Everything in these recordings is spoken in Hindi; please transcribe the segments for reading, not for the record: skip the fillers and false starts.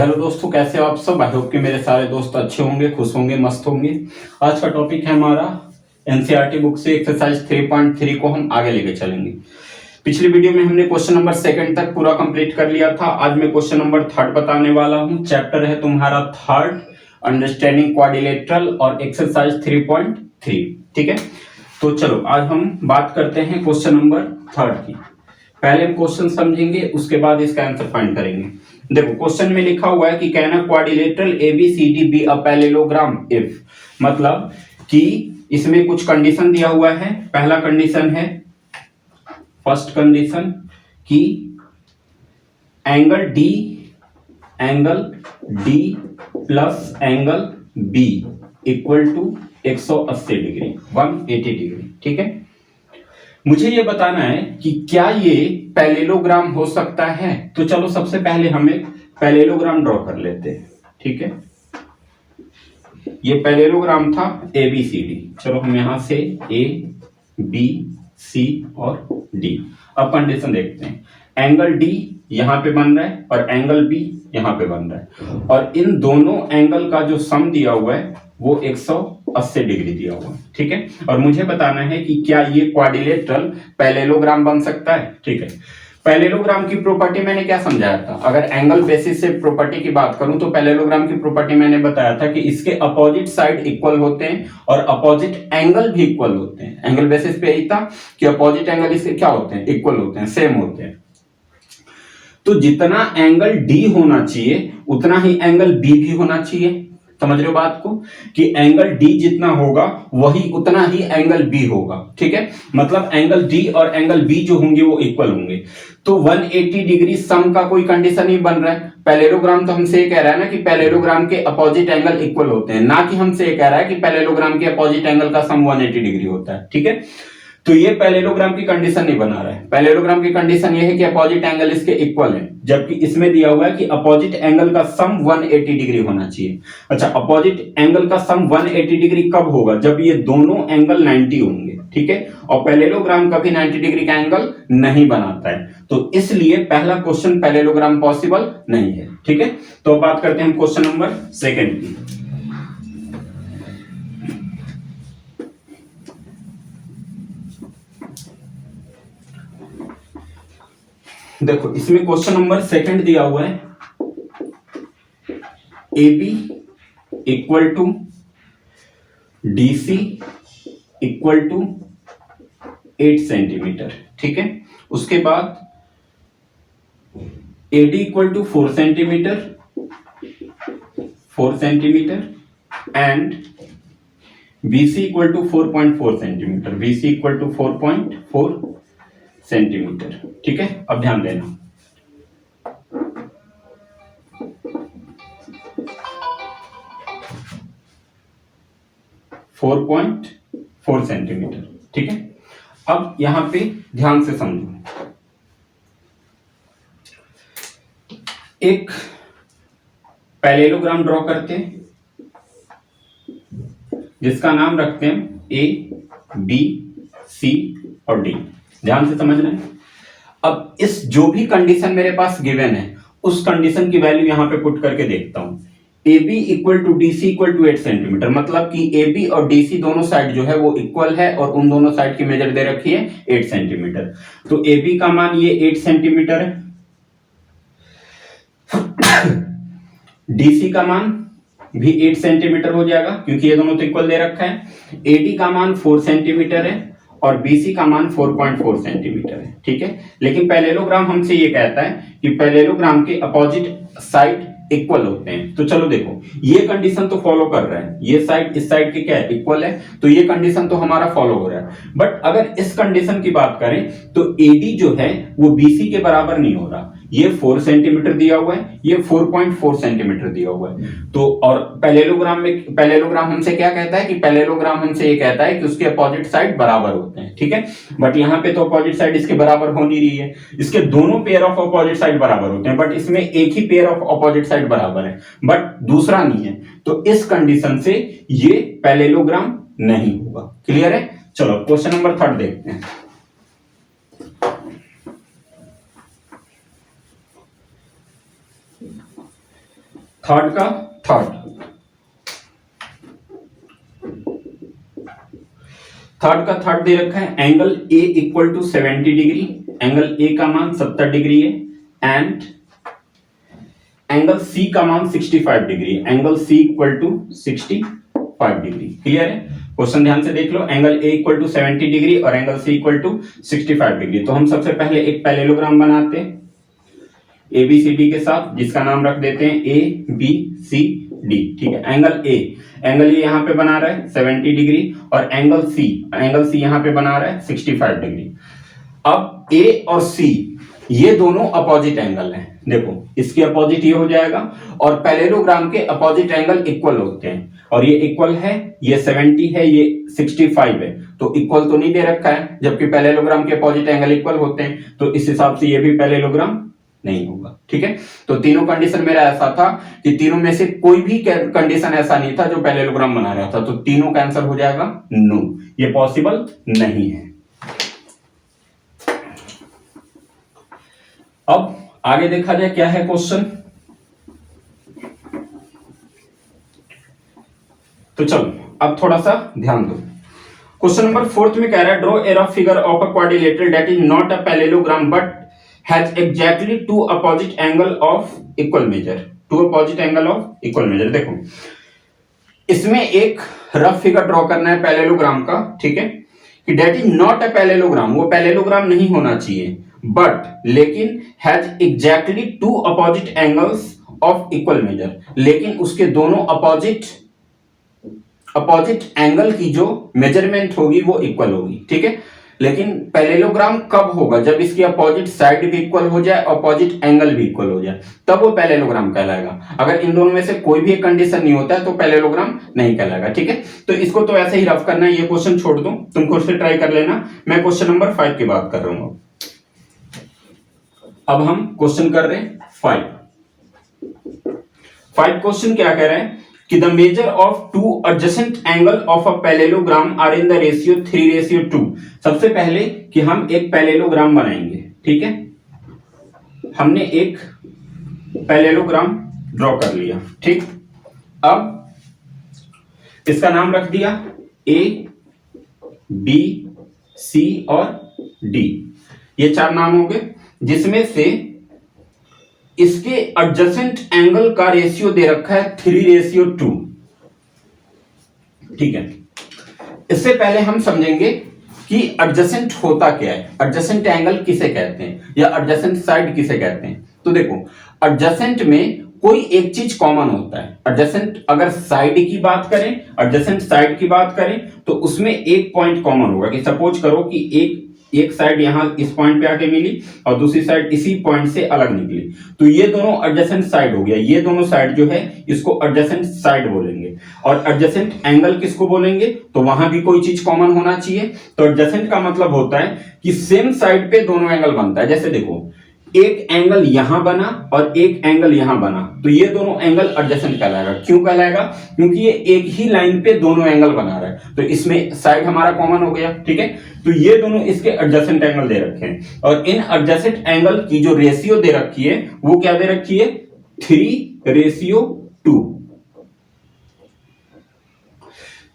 हेलो दोस्तों, कैसे हो आप सब। आई होप कि मेरे सारे दोस्त अच्छे होंगे, खुश होंगे, मस्त होंगे। आज का टॉपिक है हमारा एनसीईआरटी बुक से एक्सरसाइज 3.3 को हम आगे लेके चलेंगे। पिछली वीडियो में हमने क्वेश्चन नंबर 2 तक पूरा कंप्लीट कर लिया था। आज मैं क्वेश्चन नंबर 3 बताने वाला हूँ। चैप्टर है तुम्हारा 3 अंडरस्टैंडिंग क्वाड्रिलेटरल और एक्सरसाइज 3.3। ठीक है, तो चलो आज हम बात करते हैं क्वेश्चन नंबर 3 की। पहले हम क्वेश्चन समझेंगे, उसके बाद इसका आंसर फाइंड करेंगे। देखो क्वेश्चन में लिखा हुआ है कि can a quadrilateral ABCD be a parallelogram if, मतलब कि इसमें कुछ कंडीशन दिया हुआ है। पहला कंडीशन है, फर्स्ट कंडीशन कि angle D plus angle B equal to 180 degree 180 degree. ठीक है, मुझे ये बताना है कि क्या ये पैरेललोग्राम हो सकता है। तो चलो सबसे पहले हम एक पैरेललोग्राम ड्रॉ कर लेते हैं। ठीक है, ये पैरेललोग्राम था एबीसीडी। चलो हम यहां से ए बी सी और डी। अब कंडीशन देखते हैं। एंगल डी यहां पे बन रहा है और एंगल बी यहां पे बन रहा है, और इन दोनों एंगल का जो सम दिया हुआ है वो 180 डिग्री दिया हुआ है। ठीक है, और मुझे बताना है कि क्या ये क्वाड्रिलेटरल पैरेललोग्राम बन सकता है। ठीक है, पैरेललोग्राम की प्रॉपर्टी मैंने क्या समझाया था। अगर एंगल बेसिस से प्रॉपर्टी की बात करूं तो पैरेललोग्राम की प्रॉपर्टी मैंने बताया था कि इसके अपोजिट साइड इक्वल होते हैं और अपोजिट एंगल भी इक्वल होते हैं। एंगल बेसिस पे यही था कि अपोजिट एंगल इसके क्या होते हैं, इक्वल होते हैं, सेम होते हैं। तो जितना एंगल डी होना चाहिए उतना ही एंगल बी भी होना चाहिए। समझ रहे हो बात को, कि एंगल डी जितना होगा वही उतना ही एंगल बी होगा। ठीक है, मतलब एंगल डी और एंगल बी जो होंगे वो इक्वल होंगे। तो 180 डिग्री सम का कोई कंडीशन ही बन रहा है। पैरेललोग्राम तो हमसे ये कह रहा है ना कि पैरेललोग्राम के अपोजिट एंगल इक्वल होते हैं, ना कि हमसे ये कह रहा है कि पैरेललोग्राम के अपोजिट एंगल का सम 180 डिग्री होता है। ठीक है, तो ये पैरेललोग्राम की कंडीशन नहीं बना रहा है। पैरेललोग्राम की कंडीशन ये है कि अपोजिट एंगल इसके इक्वल है, जबकि इसमें दिया हुआ है कि अपोजिट एंगल का सम 180 डिग्री होना चाहिए। अच्छा, अपोजिट एंगल का सम 180 डिग्री कब होगा, जब ये दोनों एंगल 90 होंगे। ठीक है, और पैरेललोग्राम कभी 90 डिग्री का एंगल नहीं बनाता है, तो इसलिए पहला क्वेश्चन पैरेललोग्राम पॉसिबल नहीं है। ठीक है, तो अब बात करते हैं क्वेश्चन नंबर 2 की। देखो इसमें क्वेश्चन नंबर 2 दिया हुआ है, A B equal to D C equal to 8 centimetre. ठीक है, उसके बाद A D equal to 4 centimetre and B C equal to 4.4 centimetre. B C equal to 4.4 centimetre. ठीक है, अब ध्यान देना, फोर पॉइंट 4 सेंटीमीटर। ठीक है, अब यहां पे ध्यान से समझो। एक पैरेललोग्राम ड्रॉ करते हैं जिसका नाम रखते हैं ए बी सी और डी। ध्यान से समझना है। अब इस जो भी कंडीशन मेरे पास गिवन है उस कंडीशन की वैल्यू यहां पे पुट करके देखता हूं। A B equal to D C equal to 8 centimetre, मतलब कि ए बी और डी सी दोनों साइड जो है वो इक्वल है और उन दोनों साइड की मेजर दे रखी है 8 सेंटीमीटर। तो ए बी का मान ये 8 सेंटीमीटर है, डीसी का मान भी 8 सेंटीमीटर हो जाएगा क्योंकि ये दोनों तो इक्वल दे रखा है। एडी का मान 4 सेंटीमीटर है और बीसी का मान 4.4 सेंटीमीटर है। ठीक है, लेकिन पैरेललोग्राम हमसे ये कहता है कि पैरेललोग्राम के अपोजिट साइड इक्वल होते हैं। तो चलो देखो, ये कंडीशन तो फॉलो कर रहा है, ये साइड इस साइड के क्या है, इक्वल है, तो ये कंडीशन तो हमारा फॉलो हो रहा है। बट अगर इस कंडीशन की बात करें तो एडी जो है वो बीसी के बराबर नहीं हो रहा। ये 4 सेंटीमीटर दिया हुआ है, ये 4.4 सेंटीमीटर दिया हुआ है। तो और पैरेललोग्राम हमसे क्या कहता है कि पैरेललोग्राम हमसे ये कहता है कि उसके अपोजिट साइड बराबर होते हैं। ठीक है, बट यहाँ पे तो अपोजिट साइड इसके बराबर हो नहीं रही है। इसके दोनों पेयर ऑफ अपोजिट साइड बराबर होते हैं, बट इसमें एक ही पेयर ऑफ अपोजिट साइड बराबर है बट दूसरा नहीं है। तो इस कंडीशन से ये पैरेललोग्राम नहीं होगा। क्लियर है, चलो क्वेश्चन नंबर 3 देखते हैं। थर्ड का थर्ड थर्ड दे रखा है, angle A equal to 70 degree, angle A का मान 70 डिग्री है, एंड एंगल सी का मान 65 degree, angle C equal to 65 degree. Clear है? क्वेश्चन ध्यान से देख लो, angle A equal to 70 degree और angle C equal to 65 degree. तो हम सबसे पहले एक पैरेललोग्राम बनाते हैं एबीसीडी के साथ, जिसका नाम रख देते हैं ए बी सी डी। ठीक है, एंगल ए यहाँ पे बना रहा है 70 डिग्री, और एंगल सी यहाँ पे बना रहा है 65 डिग्री। अब ए और सी ये दोनों अपोजिट एंगल हैं, देखो इसके अपोजिट ये हो जाएगा, और पैरेललोग्राम के अपोजिट एंगल इक्वल होते हैं, और ये इक्वल है, ये 70 है, ये 65 है, तो इक्वल तो नहीं दे रखा है, जबकि पैरेललोग्राम के अपोजिट एंगल इक्वल होते हैं, तो इस हिसाब से ये भी पैरेललोग्राम नहीं होगा। ठीक है, तो तीनों कंडीशन मेरा ऐसा था कि तीनों में से कोई भी कंडीशन ऐसा नहीं था जो पैरेललोग्राम बना रहा था, तो तीनों का आंसर हो जाएगा नो, ये पॉसिबल नहीं है। अब आगे देखा जाए क्या है क्वेश्चन। तो चलो अब थोड़ा सा ध्यान दो। क्वेश्चन नंबर 4 में कह रहा है, draw a rough figure of a quadrilateral that is not a parallelogram but has exactly two opposite angle of equal measure, two opposite angle of equal measure. देखो इसमें एक रफ फिगर ड्रॉ करना है पैरेललोग्राम का, ठीक है, कि that is not a parallelogram, वो पैरेललोग्राम नहीं होना चाहिए, बट लेकिन has exactly two opposite angles of equal measure, लेकिन उसके दोनों अपोजिट एंगल की जो मेजरमेंट होगी वो इक्वल होगी। ठीक है, लेकिन पैरेललोग्राम कब होगा? जब इसकी अपोजिट साइड भी इक्वल हो जाए, अपोजिट एंगल भी इक्वल हो जाए, तब वो पैरेललोग्राम कहलाएगा। अगर इन दोनों में से कोई भी एक कंडीशन नहीं होता है तो पैरेललोग्राम नहीं कहलाएगा। ठीक है, तो इसको तो ऐसे ही रफ करना है, ये क्वेश्चन छोड़ दो, तुम खुद से ट्राई कर लेना। मैं क्वेश्चन नंबर 5 की बात कर रहा हूं। अब हम क्वेश्चन कर रहे हैं 5 क्वेश्चन क्या कह रहे हैं कि the measure of two adjacent angle of a parallelogram are in the ratio 3:2। सबसे पहले कि हम एक पैरेललोग्राम बनाएंगे। ठीक है, हमने एक पैरेललोग्राम ड्रॉ कर लिया। ठीक, अब इसका नाम रख दिया ए बी सी और डी, ये 4 नाम हो गए, जिसमें से इसके एडजेसेंट एंगल का रेशियो दे रखा है 3:2। ठीक है, इससे पहले हम समझेंगे कि एडजेसेंट होता क्या है, एडजेसेंट एंगल किसे कहते हैं या एडजेसेंट साइड किसे कहते हैं। तो देखो एडजेसेंट में कोई एक चीज कॉमन होता है। एडजेसेंट अगर साइड की बात करें, एडजेसेंट साइड की बात करें तो उसमें एक पॉइंट कॉमन होगा, कि सपोज करो कि एक साइड यहां इस पॉइंट पे आके मिली और दूसरी साइड इसी पॉइंट से अलग निकली, तो ये दोनों एडजेसेंट साइड हो गया। ये दोनों साइड जो है इसको एडजेसेंट साइड बोलेंगे। और एडजेसेंट एंगल किसको बोलेंगे? तो वहां भी कोई चीज कॉमन होना चाहिए। तो एडजेसेंट का मतलब होता है कि सेम साइड पे दोनों एंगल बनता है। जैसे देखो एक एंगल यहां बना और एक एंगल यहां बना, तो ये दोनों एंगल एडजेसेंट कहलाएगा। क्यों कहलाएगा? क्योंकि ये एक ही लाइन पे दोनों एंगल बना रहा है, तो इसमें साइड हमारा कॉमन हो गया। ठीक है, तो ये दोनों इसके एडजेसेंट एंगल दे रखे हैं, और इन एडजेसेंट एंगल की जो रेशियो दे रखी है वो क्या दे रखी है? 3:2।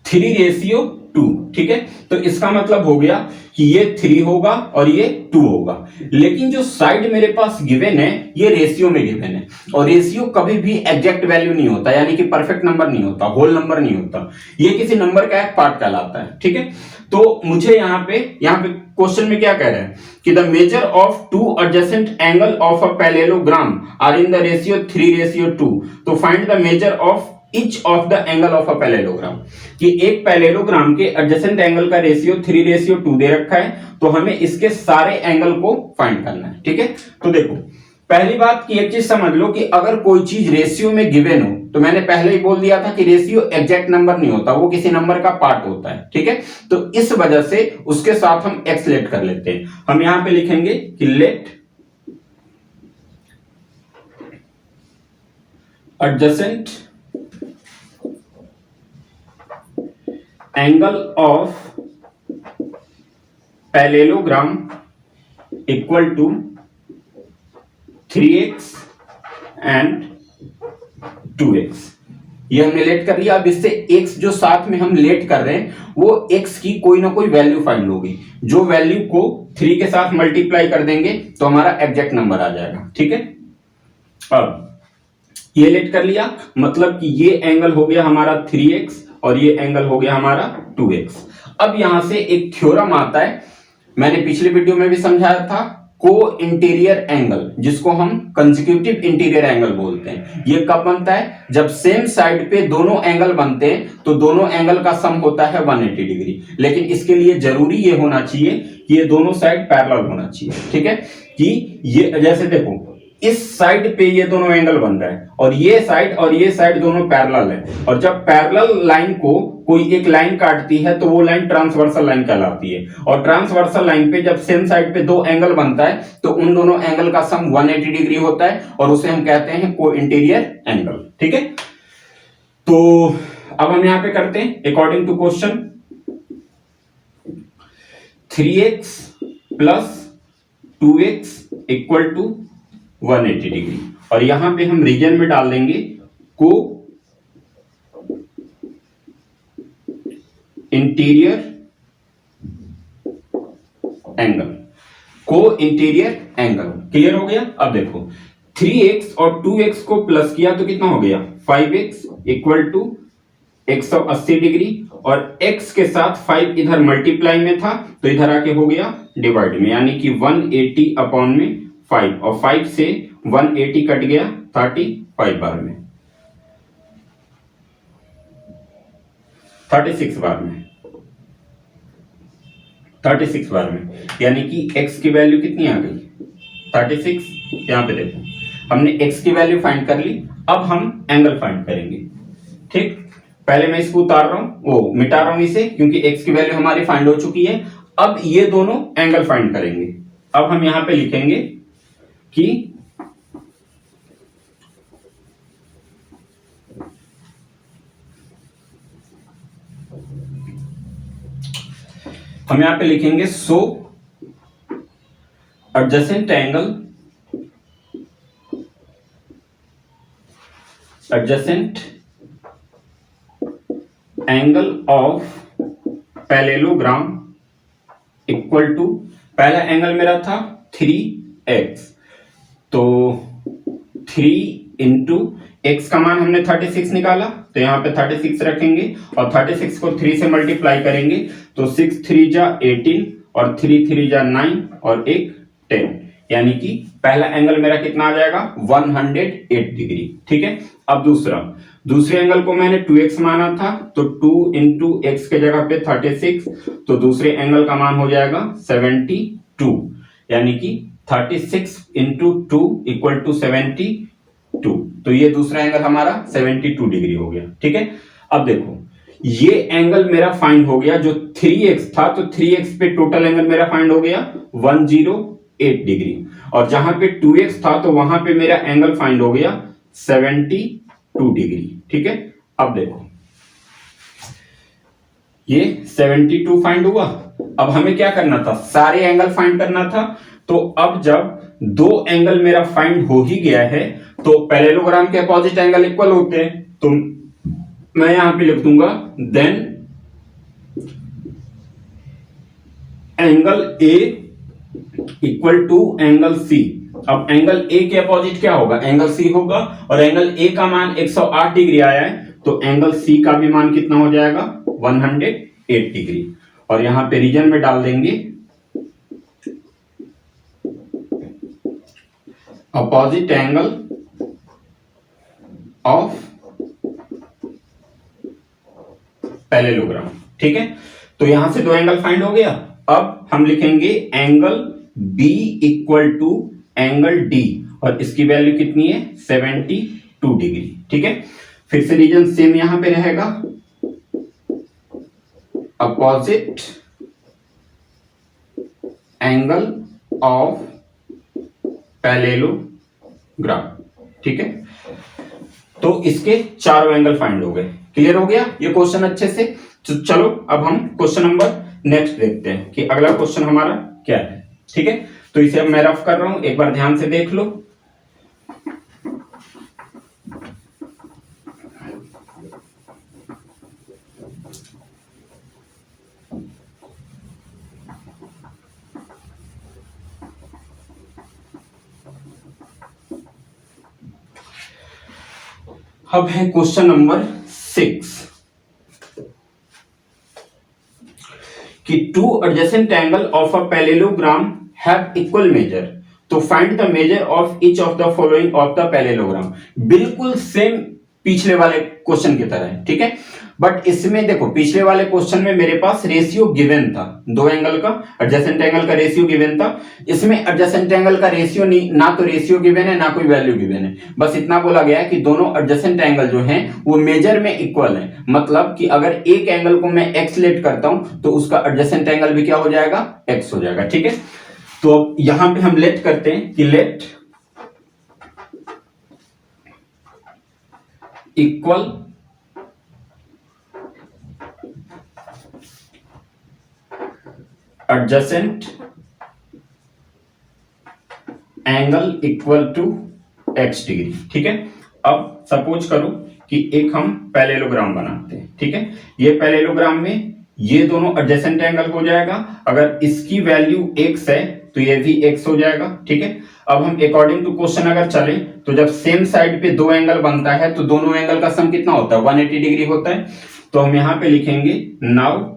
3:2। ठीक है, तो इसका मतलब हो गया कि ये 3 होगा और ये 2 होगा। लेकिन जो साइड मेरे पास गिवन है ये रेशियो में गिवन है, और रेशियो कभी भी एग्जैक्ट वैल्यू नहीं होता, यानी कि परफेक्ट नंबर नहीं होता, होल नंबर नहीं होता, ये किसी नंबर का एक पार्ट कहलाता है। ठीक है, तो मुझे यहाँ पे क्वेश्चन में क्या कह रहा है कि the measure of two adjacent angle of a parallelogram are in the ratio 3:2। तो find the measure of each of the angle of a parallelogram, कि एक पैरेललोग्राम के एडजेसेंट एंगल का रेशियो 3:2 दे रखा है, तो हमें इसके सारे एंगल को फाइंड करना है। ठीक है, तो देखो पहली बात की एक चीज समझ लो कि अगर कोई चीज रेशियो में गिवन हो, तो मैंने पहले ही बोल दिया था कि रेशियो एग्जैक्ट नंबर नहीं होता, वो किसी नंबर का पार्ट होता है। ठीक है, तो इस वजह से उसके साथ हम एक्स लेट कर लेते हैं। हम यहां पे लिखेंगे कि let adjacent angle of parallelogram equal to 3x and 2x, ये हमने लेट कर लिया। अब इससे x जो साथ में हम लेट कर रहे हैं वो x की कोई ना कोई वैल्यू फाइंड होगी, जो वैल्यू को 3 के साथ मल्टीप्लाई कर देंगे तो हमारा एग्जैक्ट नंबर आ जाएगा। ठीक है, अब ये लेट कर लिया, मतलब कि ये एंगल हो गया हमारा 3x और ये एंगल हो गया हमारा 2x। अब यहां से एक थ्योरम आता है, मैंने पिछले वीडियो में भी समझाया था, को इंटीरियर एंगल, जिसको हम कंसेक्यूटिव इंटीरियर एंगल बोलते हैं। ये कब बनता है? जब सेम साइड पे दोनों एंगल बनते हैं तो दोनों एंगल का सम होता है 180 डिग्री। लेकिन इसके लिए जरूरी ये होना चाहिए कि ये दोनों साइड पैरेलल होना चाहिए। ठीक है, कि ये जैसे देखो इस साइड पे ये दोनों एंगल बन रहा है और ये साइड दोनों पैरेलल है, और जब पैरेलल लाइन को कोई एक लाइन काटती है तो वो लाइन ट्रांसवर्सल लाइन कहलाती है। और ट्रांसवर्सल लाइन पे जब सेम साइड पे दो एंगल बनता है तो उन दोनों एंगल का सम 180 डिग्री होता है और उसे हम कहते हैं को इंटीरियर एंगल। ठीक है, तो अब हम यहां पे करते हैं according to question 3x plus 2x equal to 180 degree, और यहां पे हम रीजन में डाल देंगे co interior angle. Co interior angle clear हो गया। अब देखो 3x और 2x को प्लस किया तो कितना हो गया 5x इक्वल टू 180 डिग्री, और x के साथ 5 इधर मल्टीप्लाई में था तो इधर आके हो गया डिवाइड में, यानी कि 180 अपॉन में 5, और 5 से 180 कट गया 35 बार में, 36 बार में, 36 बार में, यानी कि x की वैल्यू कितनी आ गई 36। यहां पे देखो हमने x की वैल्यू फाइंड कर ली, अब हम एंगल फाइंड करेंगे। ठीक, पहले मैं इसको उतार रहा हूं, वो मिटा रहा हूं इसे, क्योंकि x की वैल्यू हमारी फाइंड हो चुकी है। अब ये दोनों एंगल फाइंड करेंगे। अब हम यहां पे लिखेंगे कि हम यहां पे लिखेंगे so adjacent angle of parallelogram equal to, पहला एंगल मेरा था 3x, तो 3 इंटू x का मान हमने 36 निकाला तो यहां पे 36 रखेंगे, और 36 को 3 से मल्टीप्लाई करेंगे तो 6 3 जा 18 और 3 3 जा 9 और एक 10, यानी कि पहला एंगल मेरा कितना आ जाएगा 108 डिग्री। ठीक है, अब दूसरे एंगल को मैंने 2x माना था तो 2 इंटू एक्स के जगह पे 36, तो दूसरे एंगल का मान हो जाएगा 72, यानी कि 36 इंटू 2 इक्वल टू 72, तो ये दूसरा एंगल हमारा 72 डिग्री हो गया। ठीक है, अब देखो ये एंगल मेरा फाइंड हो गया, जो 3x था तो 3x पे टोटल एंगल मेरा फाइंड हो गया 108 डिग्री, और जहां पे 2x था तो वहां पे मेरा एंगल फाइंड हो गया 72 डिग्री। ठीक है, अब देखो ये 72 फाइंड हुआ, अब हमें क्या करना था, सारे एंगल फाइंड करना था। तो अब जब दो एंगल मेरा फाइंड हो ही गया है तो पैरेललोग्राम के अपोजिट एंगल इक्वल होते हैं, तो मैं यहां पे लिख दूंगा then angle A equal to angle C. अब एंगल ए के अपोजिट क्या होगा, एंगल सी होगा, और एंगल ए का मान 108 डिग्री आया है तो एंगल सी का भी मान कितना हो जाएगा 108 डिग्री, और यहां पे रीजन में डाल देंगे अपोजिट एंगल ऑफ पैरेललोग्राम। ठीक है, तो यहां से दो एंगल फाइंड हो गया। अब हम लिखेंगे angle B equal to angle D, और इसकी वैल्यू कितनी है 72 डिग्री। ठीक है, फिर से रीजन सेम यहां पे रहेगा, अपोजिट एंगल ऑफ पैरेललोग्राम। ठीक है, तो इसके चारों एंगल फाइंड हो गए। क्लियर हो गया ये क्वेश्चन अच्छे से। तो चलो अब हम क्वेश्चन नंबर नेक्स्ट देखते हैं कि अगला क्वेश्चन हमारा क्या है। ठीक है, तो इसे अब मैं रफ कर रहा हूं, एक बार ध्यान से देख लो। अब है क्वेश्चन नंबर 6 कि two adjacent angle of a parallelogram have equal measure, तो find the measure of each of the following of the parallelogram. बिल्कुल सेम पिछले वाले क्वेश्चन की तरह है, ठीक है। बट इसमें देखो, पिछले वाले क्वेश्चन में मेरे पास रेशियो गिवन था, दो एंगल का, एडजेसेंट एंगल का रेशियो गिवन था। इसमें एडजेसेंट एंगल का रेशियो नहीं, ना तो रेशियो गिवन है ना कोई वैल्यू गिवन है, बस इतना बोला गया है कि दोनों एडजेसेंट एंगल जो हैं वो मेजर में इक्वल है। मतलब कि अगर एक एंगल को मैं एक्स लेट करता हूं तो उसका एडजेसेंट एंगल भी क्या हो जाएगा, एक्स हो जाएगा, ठीक है। तो यहां पे हम लेट करते हैं कि let equal adjacent angle equal to x degree, ठीक है। अब सपोज करो कि एक हम पैरेललोग्राम बनाते हैं, ठीक है। ये पैरेललोग्राम में ये दोनों एडजेसेंट एंगल हो जाएगा। अगर इसकी वैल्यू x है तो ये भी x हो जाएगा, ठीक है। अब हम अकॉर्डिंग टू क्वेश्चन अगर चले तो जब सेम साइड पे दो एंगल बनता है तो दोनों एंगल का सम कितना होता है, 180 डिग्री होता है। तो हम यहां पे लिखेंगे now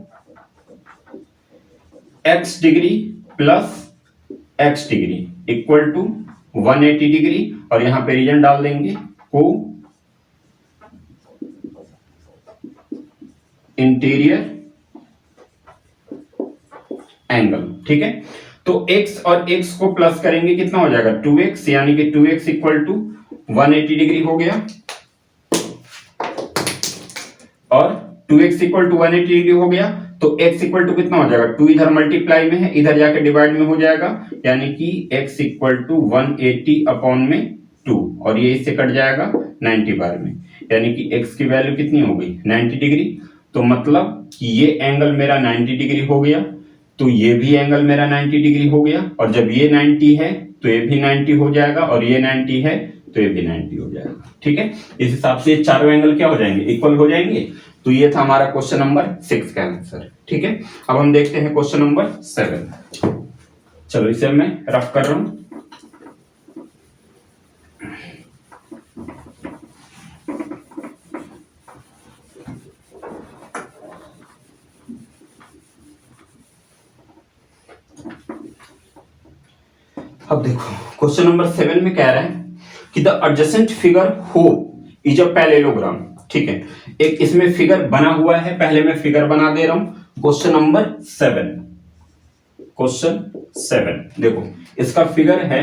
x degree plus x degree equal to 180 degree, और यहां पे रीजन डाल देंगे को इंटीरियर एंगल, ठीक है। तो x और x को प्लस करेंगे, कितना हो जाएगा 2x, यानी कि 2x इक्वल टू 180 डिग्री हो गया, और 2x इक्वल टू 180 डिग्री हो गया। तो x इक्वल टू कितना हो जाएगा, 2 इधर मल्टीप्लाई में है, इधर जाके डिवाइड में हो जाएगा, यानी कि x इक्वल टू 180 अपॉन में 2, और ये इससे कट जाएगा 90 बार में, यानी कि x की वैल्यू कितनी हो गई 90 डिग्री। तो मतलब कि ये एंगल मेरा 90 डिग्री हो गया, तो ये भी एंगल मेरा 90 डिग्री हो गया, और जब ये 90 है तो ये भी 90 हो जाएगा, और ये 90 है तो ये भी 90 हो जाएगा, ठीक है। इस हिसाब से ये चारों एंगल क्या हो जाएंगे, इक्वल हो जाएंगे। तो ये था हमारा क्वेश्चन नंबर 6 का आंसर, ठीक है। अब हम देखते हैं क्वेश्चन नंबर 7। चलो इसे मैं रफ कर रहा हूं। अब देखो क्वेश्चन नंबर 7 में कह रहा है कि द एडजेसेंट फिगर हो इज अ पैरेललोग्राम, ठीक है। एक इसमें फिगर बना हुआ है, पहले मैं फिगर बना दे रहा हूं। क्वेश्चन नंबर 7, क्वेश्चन 7 देखो, इसका फिगर है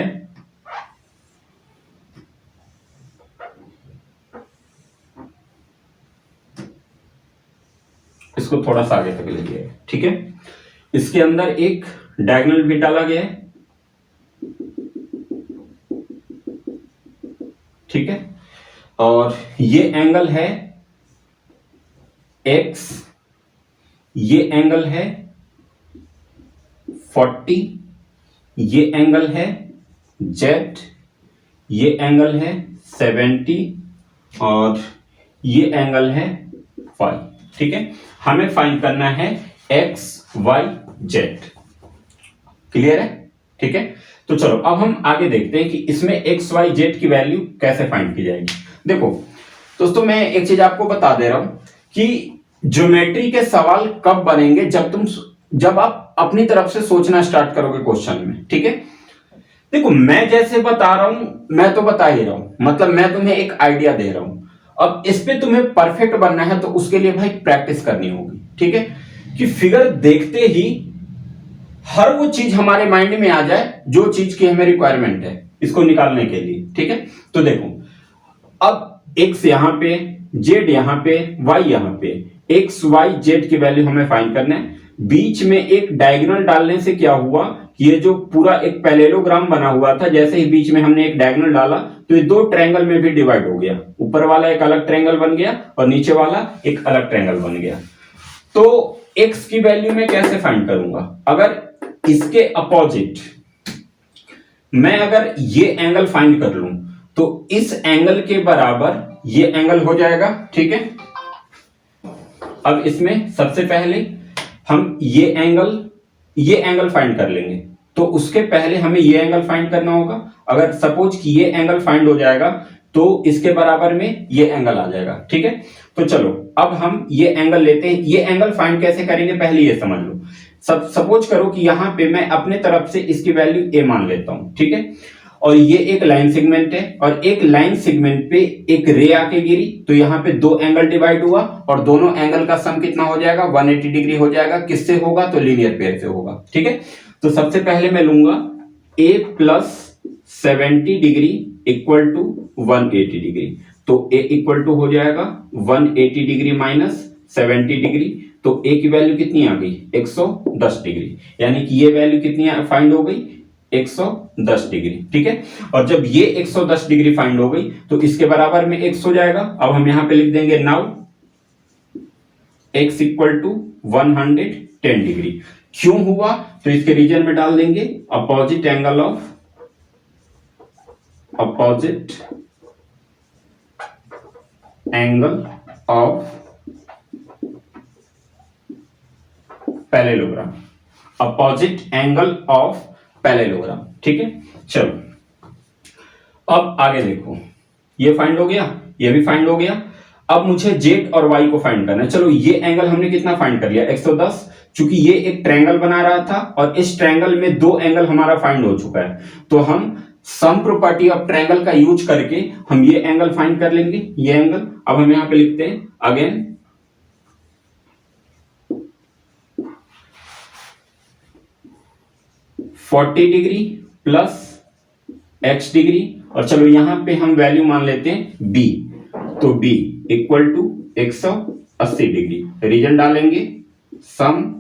इसको थोड़ा सा आगे तक ले लिया, ठीक है। इसके अंदर एक डायगोनल भी डाला गया है, ठीक है। और ये एंगल है x, ये एंगल है 40, ये एंगल है z, ये एंगल है 70, और ये एंगल है y, ठीक है। हमें फाइंड करना है x, y, z, क्लियर है, ठीक है। तो चलो अब हम आगे देखते हैं कि इसमें x, y, z की वैल्यू कैसे फाइंड की जाएगी। देखो दोस्तों, मैं एक चीज आपको बता दे रहा हूं कि ज्योमेट्री के सवाल कब बनेंगे, जब आप अपनी तरफ से सोचना स्टार्ट करोगे क्वेश्चन में, ठीक है। देखो मैं जैसे बता रहा हूं, मैं तो बता ही रहा हूं, मतलब मैं तुम्हें एक आइडिया दे रहा हूं। अब इस पे तुम्हें परफेक्ट बनना है तो उसके लिए भाई प्रैक्टिस करनी होगी, ठीक है। कि फिगर देखते ही हर वो चीज हमारे माइंड में आ जाए जो चीज की हमें रिक्वायरमेंट है इसको निकालने के लिए, ठीक है। तो देखो अब x यहां पे, z यहां पे, y यहां पे, x, y, z की वैल्यू हमें फाइंड करना है। बीच में एक डायगोनल डालने से क्या हुआ कि ये जो पूरा एक पैरेललोग्राम बना हुआ था, जैसे ही बीच में हमने एक डायगोनल डाला तो ये दो ट्रायंगल में भी डिवाइड हो गया। ऊपर वाला एक अलग ट्रायंगल बन गया और नीचे वाला एक अलग ट्रायंगल बन गया। तो x की वैल्यू मैं कैसे फाइंड करूंगा, अगर इसके अपोजिट मैं अगर ये एंगल फाइंड कर लूं तो इस एंगल के बराबर ये एंगल हो जाएगा, ठीक है। अब इसमें सबसे पहले हम ये एंगल फाइंड कर लेंगे, तो उसके पहले हमें ये एंगल फाइंड करना होगा। अगर सपोज कि ये एंगल फाइंड हो जाएगा तो इसके बराबर में ये एंगल आ जाएगा। ठीक है, तो चलो अब हम ये एंगल लेते हैं। ये एंगल फाइंड कैसे करेंगे पहले ये समझ लो। सपोज करो कि यहां पे मैं अपने तरफ से इसकी वैल्यू ए मान लेता हूं। ठीक है, और ये एक लाइन सेगमेंट है और एक लाइन सेगमेंट पे एक रे आके गिरी, तो यहाँ पे दो एंगल डिवाइड हुआ और दोनों एंगल का सम कितना हो जाएगा, 180 डिग्री हो जाएगा। किससे होगा, तो लीनियर पेयर से होगा। ठीक है, तो सबसे पहले मैं लूंगा a plus 70 degree equal to 180 degree. तो a इक्वल टू हो जाएगा 180 डिग्री माइनस 70 डिग्री। तो a की वैल्यू कितनी आ गई, 110 डिग्री, यानी कि ये वैल्यू कितनी फाइंड हो गई, 110 डिग्री। ठीक है, और जब ये 110 डिग्री फाइंड हो गई तो इसके बराबर में x हो जाएगा। अब हम यहां पे लिख देंगे now x equal to 110 degree. क्यों हुआ, तो इसके रीजन में डाल देंगे opposite angle of parallelogram, opposite angle of parallelogram. ठीक है, चलो अब आगे देखो, ये फाइंड हो गया, ये भी फाइंड हो गया। अब मुझे जेड और वाई को फाइंड करना है। चलो ये एंगल हमने कितना फाइंड कर लिया, 110। चूंकि ये एक ट्रायंगल बना रहा था और इस ट्रायंगल में दो एंगल हमारा फाइंड हो चुका है, तो हम सम प्रॉपर्टी ऑफ ट्रायंगल का यूज करके हम ये एंगल फाइंड कर लेंगे, ये एंगल। अब हम यहां पे लिखते हैं again 40 degree plus x degree, और चलो यहां पे हम वैल्यू मान लेते हैं b। तो b equal to 180 degree. Reason डालेंगे sum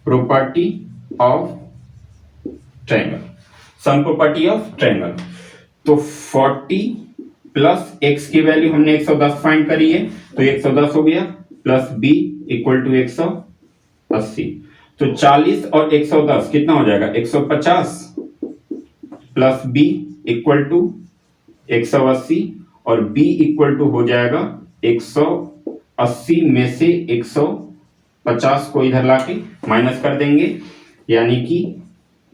property of triangle, sum property of triangle. तो 40 प्लस x की वैल्यू हमने 110 फाइंड करी है, तो 110 हो गया, प्लस b इक्वल टू 180। तो 40 और 110 कितना हो जाएगा, 150, प्लस b इक्वल टू 180 और b इक्वल टू हो जाएगा 180 में से 150 को इधर लाके माइनस कर देंगे, यानी कि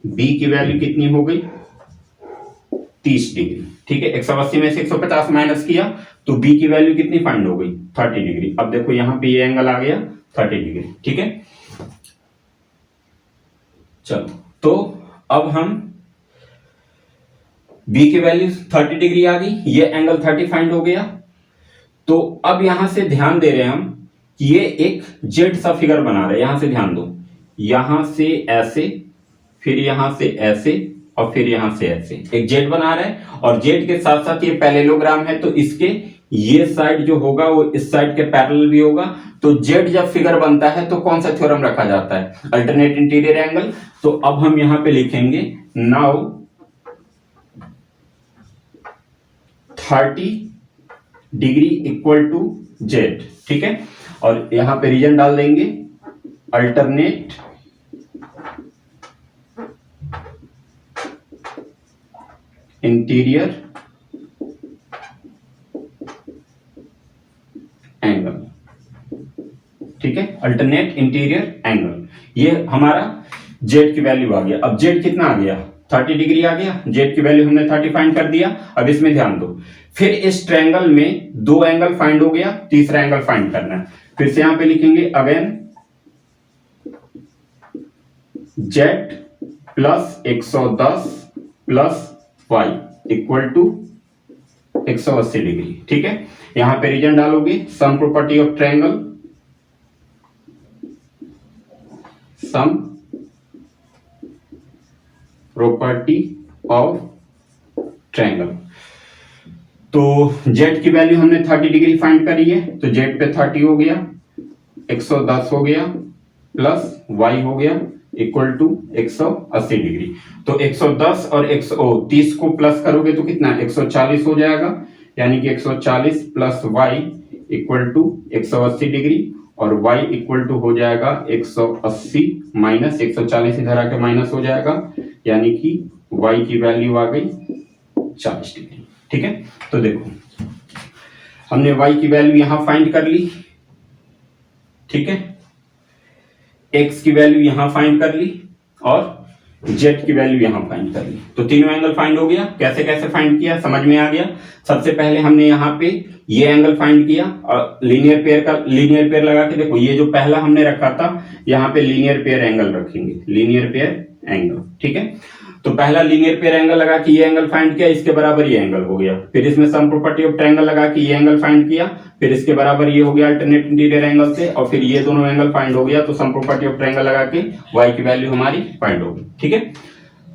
b की वैल्यू कितनी हो गई, 30 डिग्री। ठीक है, 180 में से 150 माइनस किया तो b की वैल्यू कितनी फाइंड हो गई, 30 डिग्री। अब देखो यहां पे ये एंगल आ गया 30 डिग्री। ठीक है, चलो तो अब हम b की वैल्यू 30 डिग्री आ गई, ये एंगल 30 फाइंड हो गया। तो अब यहां से ध्यान दे रहे हैं हम कि ये एक जेड सा फिगर बना रहे हैं। यहां से ध्यान दो, यहां से ऐसे, फिर यहां से ऐसे और फिर यहां से ऐसे एक जेड बना रहे हैं, और जेड के साथ साथ ये पैरेललोग्राम है, तो इसके ये साइड जो होगा वो इस साइड के पैरेलल भी होगा। तो जेड जब फिगर बनता है तो कौन सा थ्योरम रखा जाता है, अल्टरनेट इंटीरियर एंगल। तो अब हम यहां पे लिखेंगे now 30 degree equal to z. ठीक है, और यहां पे रीजन डाल देंगे अल्टरनेट इंटीरियर एंगल। ठीक है, अल्टरनेट इंटीरियर एंगल, ये हमारा जेड की वैल्यू आ गया। अब जेड कितना आ गया, 30 डिग्री आ गया। जेड की वैल्यू हमने 30 फाइंड कर दिया। अब इसमें ध्यान दो, फिर इस ट्रायंगल में दो एंगल फाइंड हो गया, तीसरा एंगल फाइंड करना है। फिर से यहां पे लिखेंगे अगेन जेड प्लस 110 प्लस y इक्वल टू 180 डिग्री। ठीक है, यहां पे रीजन डालोगे sum property of triangle, sum property of triangle. तो z की वैल्यू हमने 30 डिग्री फाइंड करी है, तो z पे 30 हो गया, 110 हो गया, प्लस y हो गया इक्वल टू 180 डिग्री। तो 110 और 130 को प्लस करोगे तो कितना, 140 हो जाएगा, यानी कि 140 plus y equal to 180 degree, और y इक्वल टू हो जाएगा 180 माइनस 140 इधर आके माइनस हो जाएगा, यानी कि y की वैल्यू आ गई 40 डिग्री। ठीक है, तो देखो हमने y की वैल्यू यहां फाइंड कर ली। ठीक है, x की वैल्यू यहां फाइंड कर ली, और जेड की वैल्यू यहां फाइंड कर ली। तो तीनों एंगल फाइंड हो गया। कैसे कैसे फाइंड किया समझ में आ गया। सबसे पहले हमने यहाँ पे ये एंगल फाइंड किया और लीनियर पेयर लगा के देखो, ये जो पहला हमने रखा था यहाँ पे लीनियर पेयर एंगल रखेंगे, लीनियर पेयर एंगल, ठीक है। तो पहला लीनियर पेयर एंगल लगा के ये एंगल फाइंड किया, इसके बराबर ये एंगल हो गया। फिर इसमें सम प्रॉपर्टी ऑफ ट्रायंगल लगा के ये एंगल फाइंड किया, फिर इसके बराबर ये हो गया अल्टरनेट इंटीरियर एंगल से, और फिर ये दोनों एंगल फाइंड हो गया। तो सम प्रॉपर्टी ऑफ ट्रायंगल लगा के y की वैल्यू हमारी फाइंड हो गई, ठीक है।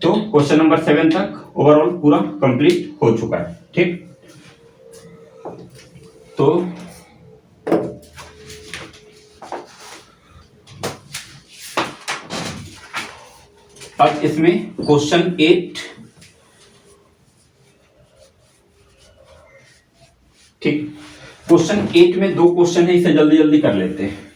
तो क्वेश्चन नंबर 7 तक ओवरऑल पूरा कंप्लीट हो चुका है, ठीक। तो अब इसमें क्वेश्चन 8, ठीक। क्वेश्चन 8 में 2 क्वेश्चन है, इसे जल्दी जल्दी कर लेते हैं।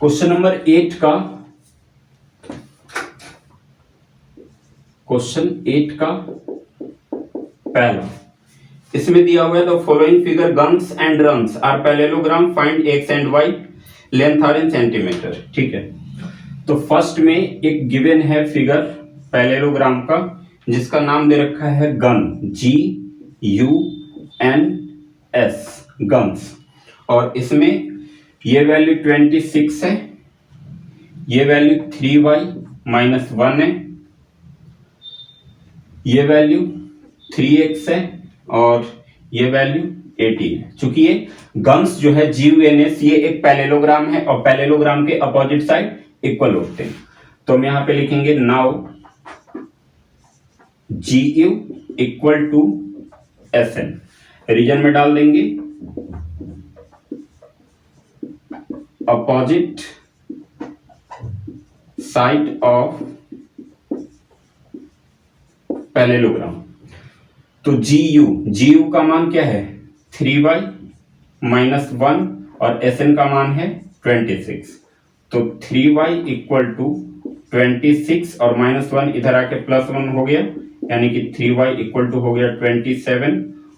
क्वेश्चन नंबर 8 का पहला, इसमें दिया हुआ है the following figure GUNS and RUNS are parallelogram, find x and y, length are in centimetre, ठीक है। तो फर्स्ट में एक गिवन है फिगर पैरेललोग्राम का, जिसका नाम दे रखा है गन, GUNS, गन्स। और इसमें ये वैल्यू 26 है, ये वैल्यू 3y - 1 है, ये वैल्यू 3x है, और ये वैल्यू 18 है। चूंकि ये गन्स जो है GUNS, ये एक पैरेललोग्राम है और पैरेललोग्राम के अपोजिट साइड इक्वल होते हैं। तो हम यहां पे लिखेंगे now GU equal to SN, reason में डाल देंगे अपोजिट साइड ऑफ पैरेललोग्राम। तो GU का मान क्या है 3y - 1 और SN का मान है 26। तो 3y इक्वल टू 26 और -1 इधर आके +1 हो गया, यानी कि 3y इक्वल टू हो गया 27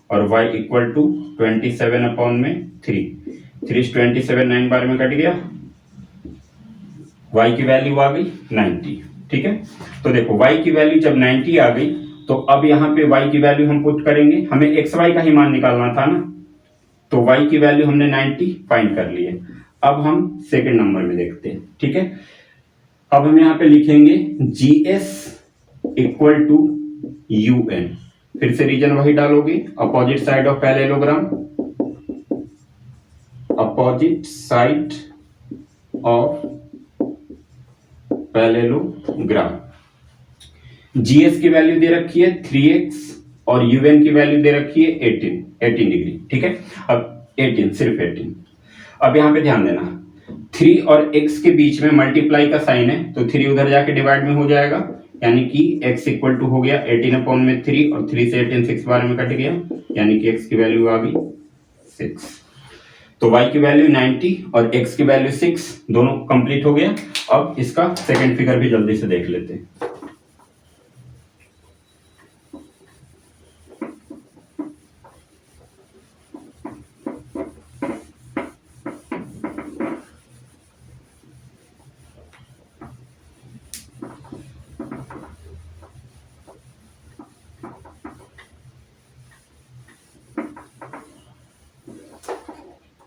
और y इक्वल टू 27 अपॉन में 3 27 9 बार में कट गया, y की वैल्यू आ गई 90, ठीक है। तो देखो y की वैल्यू जब 90 आ गई, तो अब यहाँ पे y की वैल्यू हम पुट करेंगे, हमें xy का ही मान निकालना था ना, तो y की वैल्यू हमने 90 फाइंड कर ली है। अब हम सेकंड नंबर में देखते हैं, ठीक है। अब हम यहाँ पे लिखेंगे GS इक्वल टू UN, फिर से रीजन वही डालोगे, opposite side of parallelogram, opposite side of parallelogram. GS की वैल्यू दे रखी है 3x और UN की वैल्यू दे रखी है 18 डिग्री, ठीक है। अब 18, सिर्फ 18। अब यहाँ पे ध्यान देना, 3 और x के बीच में मल्टीप्लाई का साइन है, तो 3 उधर जाके डिवाइड में हो जाएगा, यानी कि x इक्वल टू हो गया 18 अपॉन में 3, और 3 से 18 6 बार में कट गया, यानी कि x की वैल्यू आ गई 6। तो y की वैल्यू 90 और x की वैल्यू 6, दोनों कंप्लीट हो गया। अब इसका सेकंड फिगर भी जल्दी से देख लेते हैं।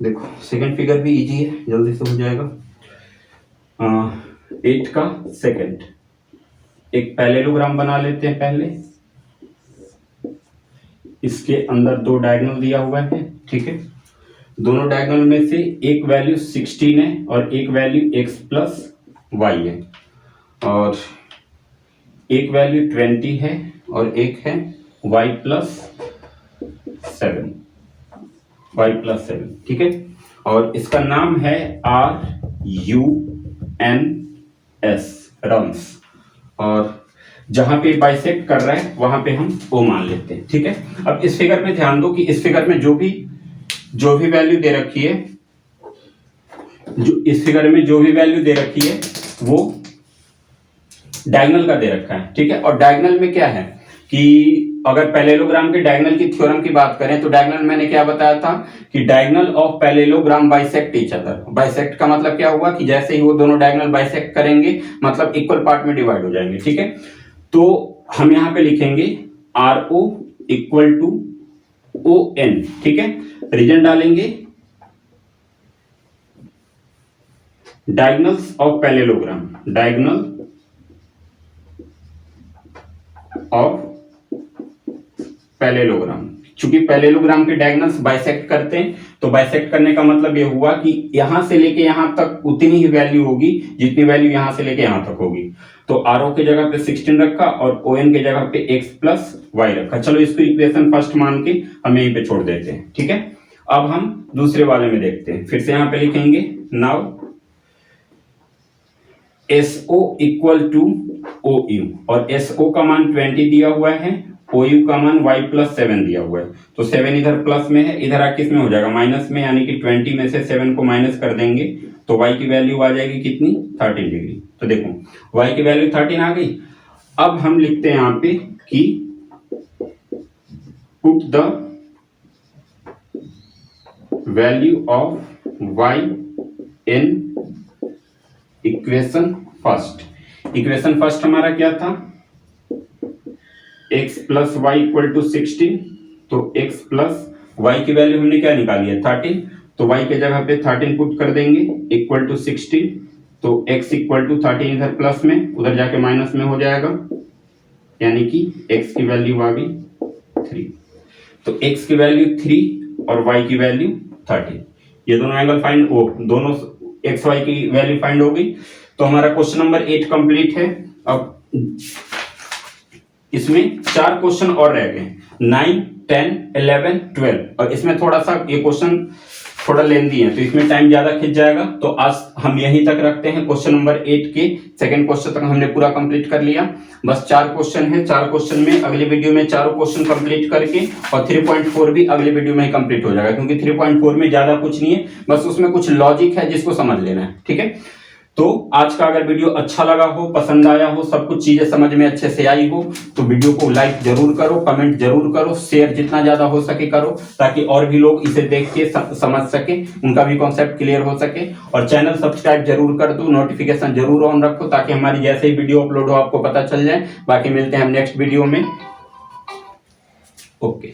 देखो सेकंड फिगर भी इजी है, जल्दी से हो जाएगा। 8 का सेकंड, एक पैरेललोग्राम बना लेते हैं पहले। इसके अंदर 2 डायगोनल दिया हुआ है, ठीक है। दोनों डायगोनल में से एक वैल्यू 16 है और एक वैल्यू x प्लस y है, और एक वैल्यू 20 है और एक है y प्लस 7, ठीक है। और इसका नाम है RUNS, रन्स। और जहां पे बाइसेक्ट कर रहा है वहां पे हम O मान लेते हैं, ठीक है। अब इस फिगर में ध्यान दो कि इस फिगर में जो भी वैल्यू दे रखी है, जो इस फिगर में जो भी वैल्यू दे रखी है वो डायगोनल का दे रखा है, ठीक है। और डायगोनल में क्या है कि अगर पैरेललोग्राम के डायगोनल की थ्योरम की बात करें तो डायगोनल मैंने क्या बताया था कि diagonal of parallelogram bisect each other. Bisect का मतलब क्या हुआ कि जैसे ही वो दोनों डायगोनल बाइसेक्ट करेंगे मतलब इक्वल पार्ट में डिवाइड हो जाएंगे, ठीक है। तो हम यहां पे लिखेंगे RO इक्वल टू ON, ठीक है। रीजन डालेंगे diagonals of parallelogram, diagonal of parallelogram. चूंकि पैरेललोग्राम के डायगोनल्स बाइसेक्ट करते हैं तो बाइसेक्ट करने का मतलब ये हुआ कि यहां से लेके यहां तक उतनी ही वैल्यू होगी जितनी वैल्यू यहां से लेके यहां तक होगी। तो RO के जगह पे 16 रखा और ON के जगह पे x प्लस y रखा। चलो इसको इक्वेशन फर्स्ट मान के हम यहीं पे छोड़ देते हैं, ठीक है। अब हम दूसरे वाले में देखते हैं। फिर से यहां पे लिखेंगे now SO equal to OU, और SO का मान 20 दिया हुआ है, OU का मान y प्लस 7 दिया हुआ है। तो 7 इधर प्लस में है, इधर किस में हो जाएगा माइनस में, यानी कि 20 में से 7 को माइनस कर देंगे तो y की वैल्यू आ जाएगी कितनी 13 डिग्री। तो देखो y की वैल्यू 13 आ गई। अब हम लिखते हैं यहां पे कि put the value of y in equation first. Equation first हमारा क्या था, x plus y equal to 16। तो x प्लस वाई की वैल्यू हमने क्या निकाली है 13, तो y के जगह पे 13 पुट कर देंगे इक्वल टू 16। तो x इक्वल टू 13 इधर प्लस में उधर जाके माइनस में हो जाएगा, यानी कि x की वैल्यू आ गई 3। तो x की वैल्यू 3 और y की वैल्यू 13, ये दोनों एंगल फाइंड हो, दोनों x y की वैल्यू फाइंड हो गई। तो हमारा क्वेश्चन नंबर 8 कंप्लीट है। अब इसमें 4 क्वेश्चन और रह गए, 9, 10, 11, 12, और इसमें थोड़ा सा ये क्वेश्चन थोड़ा लेंदी है तो इसमें टाइम ज्यादा खिंच जाएगा। तो आज हम यहीं तक रखते हैं। क्वेश्चन नंबर 8 के सेकंड क्वेश्चन तक हमने पूरा कंप्लीट कर लिया। बस 4 क्वेश्चन है, 4 क्वेश्चन में अगले वीडियो में चारों क्वेश्चन कंप्लीट करके और 3.4 भी अगले वीडियो में ही कंप्लीट हो जाएगा, क्योंकि 3.4 में ज्यादा कुछ नहीं है, बस उसमें कुछ लॉजिक है जिसको समझ लेना है, ठीक है। तो आज का अगर वीडियो अच्छा लगा हो, पसंद आया हो, सब कुछ चीजें समझ में अच्छे से आई हो तो वीडियो को लाइक जरूर करो, कमेंट जरूर करो, शेयर जितना ज्यादा हो सके करो, ताकि और भी लोग इसे देख के समझ सके, उनका भी कॉन्सेप्ट क्लियर हो सके। और चैनल सब्सक्राइब जरूर कर दो, नोटिफिकेशन जरूर ऑन रखो, ताकि हमारी जैसे ही वीडियो अपलोड हो आपको पता चल जाए। बाकी मिलते हैं हम नेक्स्ट वीडियो में। ओके।